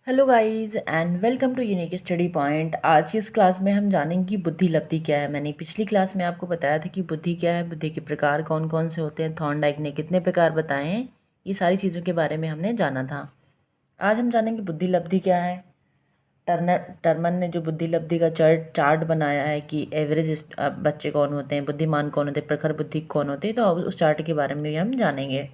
Hello guys and welcome to Unique Study Point. आज की इस क्लास में हम जानेंगे कि बुद्धि लब्धि क्या है। मैंने पिछली क्लास में आपको बताया था कि बुद्धि क्या है, बुद्धि के प्रकार कौन कौन से होते हैं, थॉर्नडाइक ने कितने प्रकार बताए हैं, ये सारी चीज़ों के बारे में हमने जाना था। आज हम जानेंगे बुद्धि लब्धि क्या है। टर्मन ने जो बुद्धि लब्धि का चार्ट बनाया है कि एवरेज बच्चे कौन होते हैं, बुद्धिमान कौन होते हैं, प्रखर बुद्धि कौन होते हैं, तो अब उस चार्ट के बारे में भी हम जानेंगे।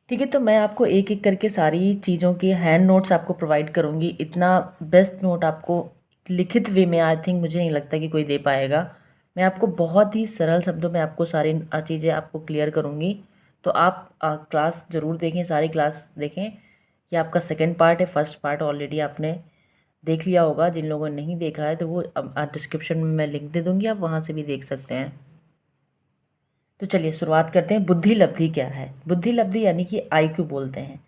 ठीक है, तो मैं आपको एक एक करके सारी चीज़ों के हैंड नोट्स आपको प्रोवाइड करूँगी। इतना बेस्ट नोट आपको लिखित वे में आई थिंक मुझे नहीं लगता कि कोई दे पाएगा। मैं आपको बहुत ही सरल शब्दों में आपको सारी चीज़ें आपको क्लियर करूँगी। तो आप क्लास ज़रूर देखें, सारी क्लास देखें। ये आपका सेकेंड पार्ट है, फर्स्ट पार्ट ऑलरेडी आपने देख लिया होगा। जिन लोगों ने नहीं देखा है तो वो डिस्क्रिप्शन में मैं लिंक दे दूँगी, आप वहाँ से भी देख सकते हैं। तो चलिए शुरुआत करते हैं। बुद्धि लब्धि क्या है? बुद्धि लब्धि यानी कि आईक्यू बोलते हैं।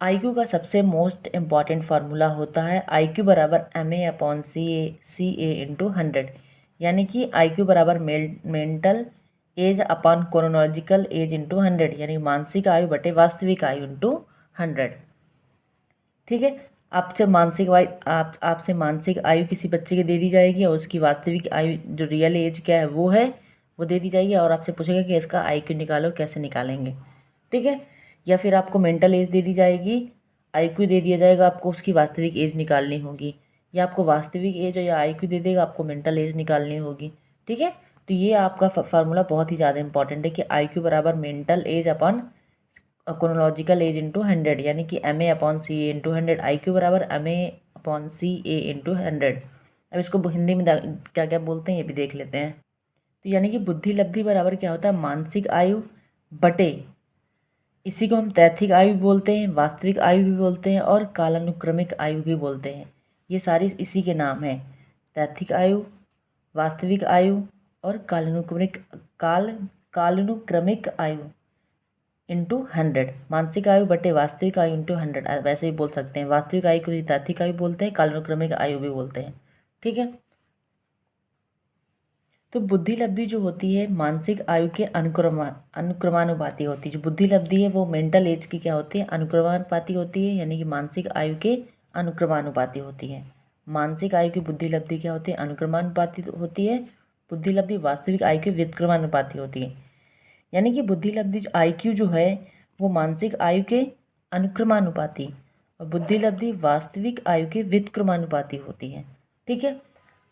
आईक्यू का सबसे मोस्ट इम्पॉर्टेंट फार्मूला होता है आईक्यू बराबर MA/CA इंटू 100, यानी कि आईक्यू बराबर mental as upon chronological age into 100, यानी मानसिक आयु बटे वास्तविक आयु इंटू 100। ठीक है, आपसे मानसिक आयु किसी बच्चे की दे दी जाएगी और उसकी वास्तविक आयु जो रियल एज क्या है वो दे दी जाएगी, और आपसे पूछेगा कि इसका आईक्यू निकालो, कैसे निकालेंगे। ठीक है, या फिर आपको मेंटल एज दे दी जाएगी, आईक्यू दे दिया जाएगा, आपको उसकी वास्तविक एज निकालनी होगी, या आपको वास्तविक एज या आईक्यू दे देगा, आपको मेंटल एज निकालनी होगी। ठीक है, तो ये आपका फार्मूला बहुत ही ज़्यादा इंपॉर्टेंट है कि आईक्यू बराबर mental as upon chronological age into 100, यानी कि MA/CA इंटू 100। IQ बराबर MA/CA इंटू 100। अब इसको हिंदी में क्या क्या बोलते हैं ये भी देख लेते हैं। तो यानी कि बुद्धि लब्धि बराबर क्या होता है, मानसिक आयु बटे, इसी को हम तैथिक आयु बोलते हैं, वास्तविक आयु भी बोलते हैं और कालानुक्रमिक आयु भी बोलते हैं। ये सारी इसी के नाम हैं, तैथिक आयु, वास्तविक आयु और कालानुक्रमिक आयु इंटू 100। मानसिक आयु बटे वास्तविक आयु इंटू 100, वैसे भी बोल सकते हैं। वास्तविक आयु को ही तैथिक आयु बोलते हैं, कालानुक्रमिक आयु भी बोलते हैं। ठीक है, तो बुद्धि लब्धि जो होती है मानसिक आयु के अनुक्रमानुपाती होती है। जो बुद्धि लब्धि है वो मेंटल एज की क्या होती है, अनुक्रमानुपाती होती है, यानी कि मानसिक आयु के अनुक्रमानुपाती होती है। मानसिक आयु की बुद्धि लब्धि क्या होती है, अनुक्रमानुपाती होती है। बुद्धि लब्धि वास्तविक आयु के व्युत्क्रमानुपाती होती है। यानी कि बुद्धि लब्धि IQ जो है वो मानसिक आयु के अनुक्रमानुपाती और बुद्धि लब्धि वास्तविक आयु के व्युत्क्रमानुपाती होती है। ठीक है,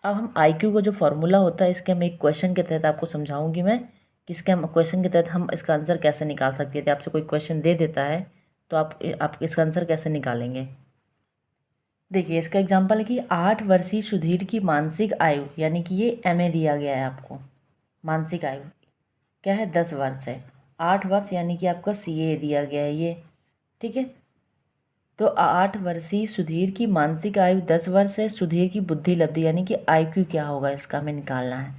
अब हम IQ का जो फॉर्मूला होता है इसके हम एक क्वेश्चन के तहत आपको समझाऊंगी मैं कि इसके हम क्वेश्चन के तहत हम इसका आंसर कैसे निकाल सकते हैं। आपसे कोई क्वेश्चन दे देता है तो आप इसका आंसर कैसे निकालेंगे। देखिए, इसका एग्जांपल है कि 8 वर्षीय सुधीर की मानसिक आयु, यानी कि ये MA दिया गया है आपको। मानसिक आयु क्या है, 10 वर्ष है। 8 वर्ष यानी कि आपका CA दिया गया है ये। ठीक है, तो 8 वर्षीय सुधीर की मानसिक आयु 10 वर्ष है। सुधीर की बुद्धि लब्धि यानी कि IQ क्या होगा, इसका हमें निकालना है।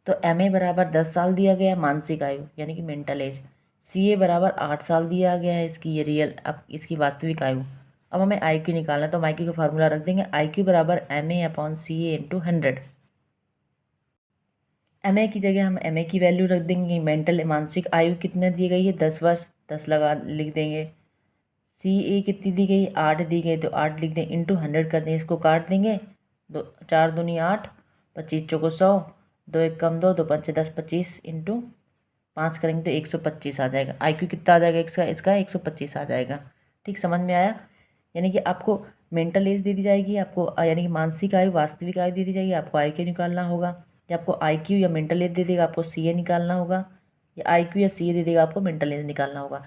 तो MA बराबर 10 साल दिया गया है मानसिक आयु यानी कि मेंटल एज। CA बराबर 8 साल दिया गया है इसकी, ये रियल अब इसकी वास्तविक आयु। अब हमें IQ निकालना है, तो हम IQ का फार्मूला रख देंगे, IQ बराबर MA/CA इंटू 100। MA की जगह हम MA की वैल्यू रख देंगे। मेंटल मानसिक आयु कितने दी गई है, 10 वर्ष, 10 लगा लिख देंगे। CA कितनी दी गई, 8 दी गई, तो 8 लिख दें, इंटू 100 कर दें, इसको काट देंगे। 4 दूनी 8, 25 चौको 100, 2 एक कम 2, 2 पंचे 10, 25 इंटू 5 करेंगे तो 125 आ जाएगा। IQ कितना आ जाएगा इसका 125 आ जाएगा। ठीक, समझ में आया। यानी कि आपको मेंटल एज दे दी जाएगी, आपको यानी कि मानसिक आयु वास्तविक आयु दे दी जाएगी, आपको IQ निकालना होगा। या आपको IQ या मेंटल एज दे देगा, आपको CA निकालना होगा, या IQ या CA दे देगा, आपको मेंटल एज निकालना होगा।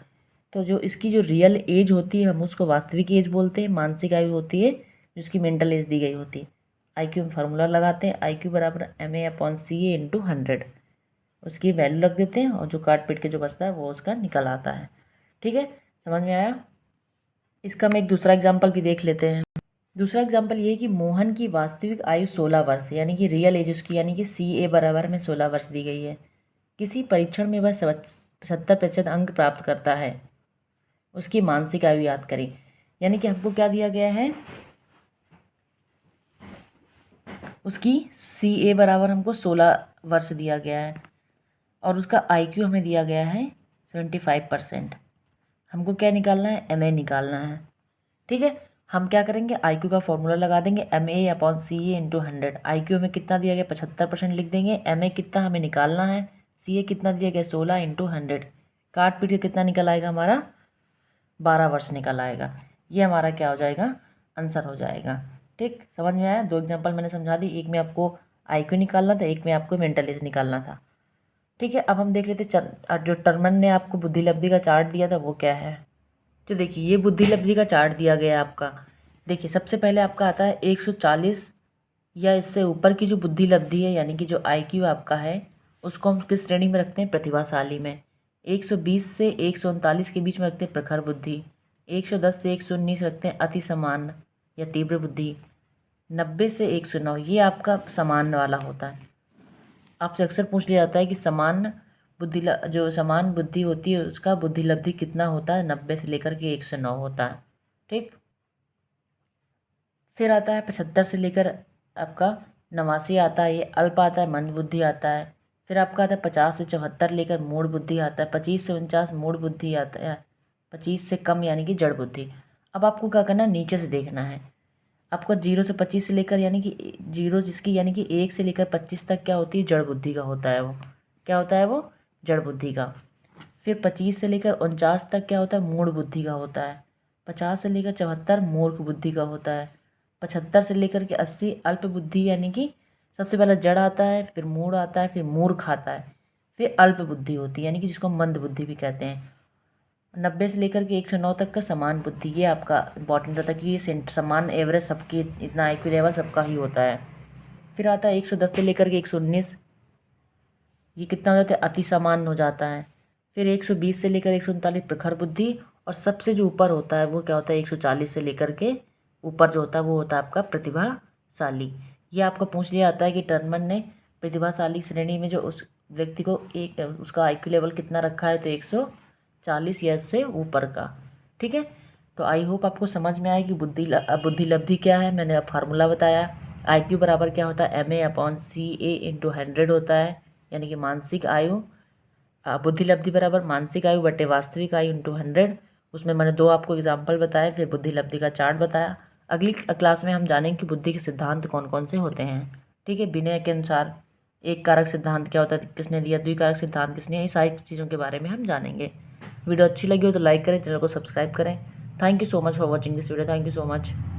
तो जो इसकी जो रियल एज होती है हम उसको वास्तविक एज बोलते हैं। मानसिक आयु होती है जिसकी मेंटल एज दी गई होती है। IQ में फार्मूला लगाते हैं, IQ बराबर MA/CA इंटू 100, उसकी वैल्यू रख देते हैं और जो काट पीट के जो बचता है वो उसका निकल आता है। ठीक है, समझ में आया। इसका हम एक दूसरा एग्जाम्पल भी देख लेते हैं। दूसरा एग्जाम्पल ये है कि मोहन की वास्तविक आयु 16 वर्ष है, यानी कि रियल एज उसकी, यानी कि CA बराबर में 16 वर्ष दी गई है। किसी परीक्षण में वह 70% अंक प्राप्त करता है, उसकी मानसिक आयु याद करें। यानी कि हमको क्या दिया गया है, उसकी CA बराबर हमको 16 वर्ष दिया गया है और उसका IQ हमें दिया गया है 75%। हमको क्या निकालना है, MA निकालना है। ठीक है, हम क्या करेंगे, IQ का फॉर्मूला लगा देंगे, MA/CA इंटू 100। IQ में कितना दिया गया 75% लिख देंगे, MA कितना हमें निकालना है, CA कितना दिया गया 16 इंटू 100। काट पीट के कितना निकल आएगा हमारा 12 वर्ष निकल आएगा। ये हमारा क्या हो जाएगा, आंसर हो जाएगा। ठीक, समझ में आया। 2 एग्जाम्पल मैंने समझा दी, एक में आपको IQ निकालना था, एक में आपको मेंटल एज निकालना था। ठीक है, अब हम देख लेते जो टर्मन ने आपको बुद्धि लब्धि का चार्ट दिया था वो क्या है। तो देखिए ये बुद्धि लब्धि का चार्ट दिया गया है आपका। देखिए सबसे पहले आपका आता है 140 या इससे ऊपर की जो बुद्धि लब्धि है, यानी कि जो IQ आपका है, उसको हम किस श्रेणी में रखते हैं, प्रतिभाशाली में। 120 से 139 के बीच में रखते हैं प्रखर बुद्धि। 110 से 119 रखते हैं अति सामान्य या तीव्र बुद्धि। 90 से 109 ये आपका सामान्य वाला होता है। आपसे अक्सर पूछ लिया जाता है कि जो समान बुद्धि होती है उसका बुद्धि लब्धि कितना होता है, 90 से लेकर के 109 होता है। ठीक, फिर आता है 75 से लेकर आपका 89 आता है, ये अल्प आता है, मंद बुद्धि आता है। फिर आपका आता है 50 से 74 लेकर मूढ़ बुद्धि आता है। 25 से 49 मूढ़ बुद्धि आता है। 25 से कम यानी कि जड़ बुद्धि। अब आपको क्या करना है, नीचे से देखना है। आपका 0 से 25 से लेकर यानी कि 0 जिसकी यानी कि 1 से लेकर 25 तक क्या होती है, जड़ बुद्धि का होता है वो। क्या होता है वो, जड़ बुद्धि का। फिर 25 से लेकर 49 तक क्या होता है, मूढ़ बुद्धि का होता है। 50 से लेकर 74 मूर्ख बुद्धि का होता है। 75 से लेकर के 80 अल्प बुद्धि यानी कि सबसे पहले जड़ आता है, फिर मूढ़ आता है, फिर मूर्ख आता है, फिर अल्प बुद्धि होती है यानी कि जिसको हम मंद बुद्धि भी कहते हैं। 90 से लेकर के 109 तक का समान बुद्धि, ये आपका इंपॉर्टेंट होता है कि ये समान एवरेज सबकी, इतना IQ लेवल सबका ही होता है। फिर आता है 110 से लेकर के 119, ये कितना हो जाता है, अति सामान्य हो जाता है। फिर 120 से लेकर 139 प्रखर बुद्धि, और सबसे जो ऊपर होता है वो क्या होता है, 140 से लेकर के ऊपर जो होता है वो होता है आपका प्रतिभाशाली। ये आपको पूछ लिया जाता है कि टर्मन ने प्रतिभाशाली श्रेणी में जो उस व्यक्ति को एक उसका IQ लेवल कितना रखा है, तो 140 या उससे ऊपर का। ठीक है, तो आई होप आपको समझ में आए कि बुद्धि लब्धि क्या है। मैंने अब फार्मूला बताया। IQ बराबर क्या होता है, MA/CA इंटू 100 होता है, यानी कि मानसिक आयु। बुद्धि लब्धि बराबर मानसिक आयु बटे वास्तविक आयु इंटू 100। उसमें मैंने 2 आपको एग्जाम्पल बताए, फिर बुद्धि लब्धि का चार्ट बताया। अगली क्लास में हम जानेंगे कि बुद्धि के सिद्धांत कौन कौन से होते हैं। ठीक है, विनय के अनुसार एक कारक सिद्धांत क्या होता है, किसने दिया, द्विकारक सिद्धांत किसने, ये सारी चीज़ों के बारे में हम जानेंगे। वीडियो अच्छी लगी हो तो लाइक करें, चैनल को सब्सक्राइब करें। Thank you so much for watching this video. Thank you so much.